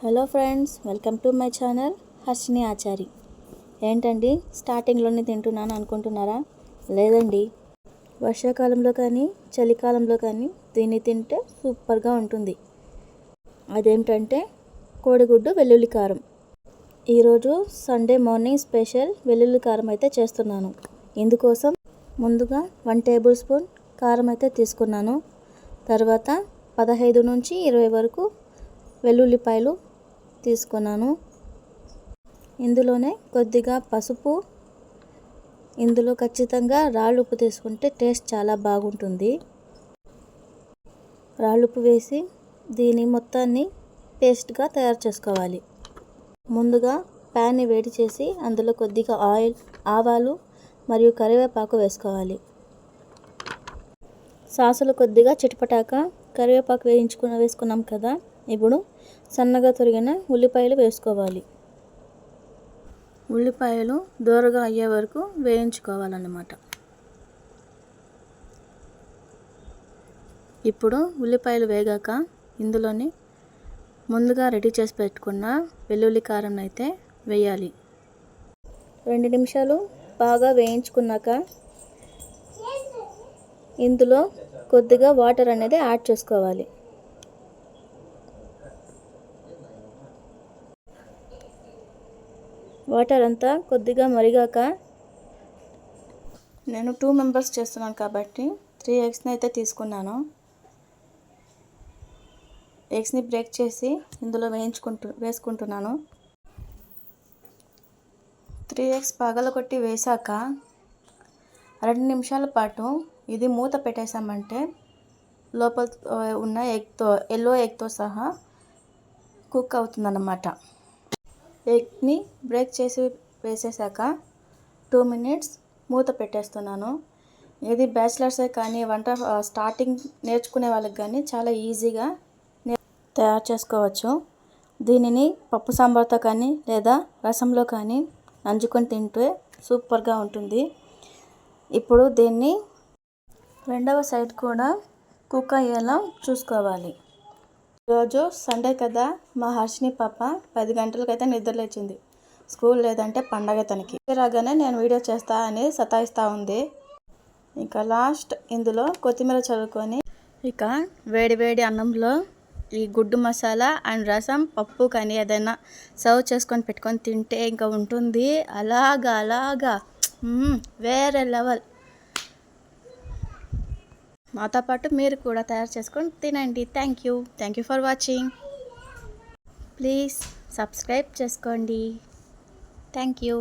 Hello friends, welcome to my channel Harshini Achari. ఏంటండి స్టార్టింగ్లోనే తింటున్నాను అనుకుంటున్నారా? లేదండి, వర్షాకాలంలో కానీ చలికాలంలో కానీ దీన్ని తింటే సూపర్గా ఉంటుంది. అదేంటంటే కోడిగుడ్డు వెల్లుల్లి కారం. ఈరోజు సండే మార్నింగ్ స్పెషల్ వెల్లుల్లి కారం అయితే చేస్తున్నాను. ఇందుకోసం ముందుగా 1 టేబుల్ స్పూన్ కారం అయితే తీసుకున్నాను. తర్వాత 15 నుంచి 20 వరకు వెల్లుల్లిపాయలు తీసుకున్నాను. ఇందులోనే కొద్దిగా పసుపు, ఇందులో ఖచ్చితంగా రాళ్ళుప్పు తీసుకుంటే టేస్ట్ చాలా బాగుంటుంది. రాళ్ళుప్పు వేసి దీని మొత్తాన్ని పేస్ట్గా తయారు చేసుకోవాలి. ముందుగా ప్యాన్ని వేడి చేసి అందులో కొద్దిగా ఆయిల్, ఆవాలు మరియు కరివేపాకు వేసుకోవాలి. సాసులు కొద్దిగా చిటపటాక కరివేపాకు వేసుకున్నాం కదా. ఇప్పుడు సన్నగా తరిగిన ఉల్లిపాయలు వేసుకోవాలి. ఉల్లిపాయలు దోరగా అయ్యే వరకు వేయించుకోవాలన్నమాట. ఇప్పుడు ఉల్లిపాయలు వేగాక ఇందులోని ముందుగా రెడీ చేసి పెట్టుకున్న వెల్లుల్లి కారం అయితే వేయాలి. 2 నిమిషాలు బాగా వేయించుకున్నాక ఇందులో కొద్దిగా వాటర్ అనేది యాడ్ చేసుకోవాలి. వాటర్ అంతా కొద్దిగా మరిగాక, నేను 2 మెంబర్స్ చేస్తున్నాను కాబట్టి 3 ఎగ్స్ని అయితే తీసుకున్నాను. ఎగ్స్ని బ్రేక్ చేసి ఇందులో వేసుకుంటున్నాను. 3 ఎగ్స్ పగలగొట్టి వేశాక 2 నిమిషాల పాటు ఇది మూత పెట్టేసామంటే లోపల ఉన్న ఎల్లో ఎగ్తో సహా కుక్ అవుతుందన్నమాట. ఎగ్ని బ్రేక్ చేసి వేసేసాక 2 మినిట్స్ మూత పెట్టేస్తున్నాను. ఇది బ్యాచిలర్సే కానీ వంట స్టార్టింగ్ నేర్చుకునే వాళ్ళకి కానీ చాలా ఈజీగా తయారు చేసుకోవచ్చు. దీనిని పప్పు సాంబార్తో కానీ లేదా రసంలో కానీ నంచుకొని తింటే సూపర్గా ఉంటుంది. ఇప్పుడు దీన్ని రెండవ సైడ్ కూడా కుక్ అయ్యేలా చూసుకోవాలి. ఈరోజు సండే కదా, మా హర్షిని పాప 10 గంటలకైతే నిద్రలేచింది. స్కూల్ లేదంటే పండగ తనకి. రాగానే నేను వీడియో చేస్తా అని సతాయిస్తూ ఉంది. ఇంకా లాస్ట్ ఇందులో కొత్తిమీర చల్లుకొని ఇక వేడి అన్నంలో ఈ గుడ్డు మసాలా అండ్ రసం, పప్పు కానీ ఏదైనా సర్వ్ చేసుకొని పెట్టుకొని తింటే ఇంకా ఉంటుంది అలాగా వేరే లెవెల్. మాతో పాటు మీరు కూడా తయారు చేసుకొని తినండి. Thank you for watching. Please subscribe చేసుకోండి. Thank you.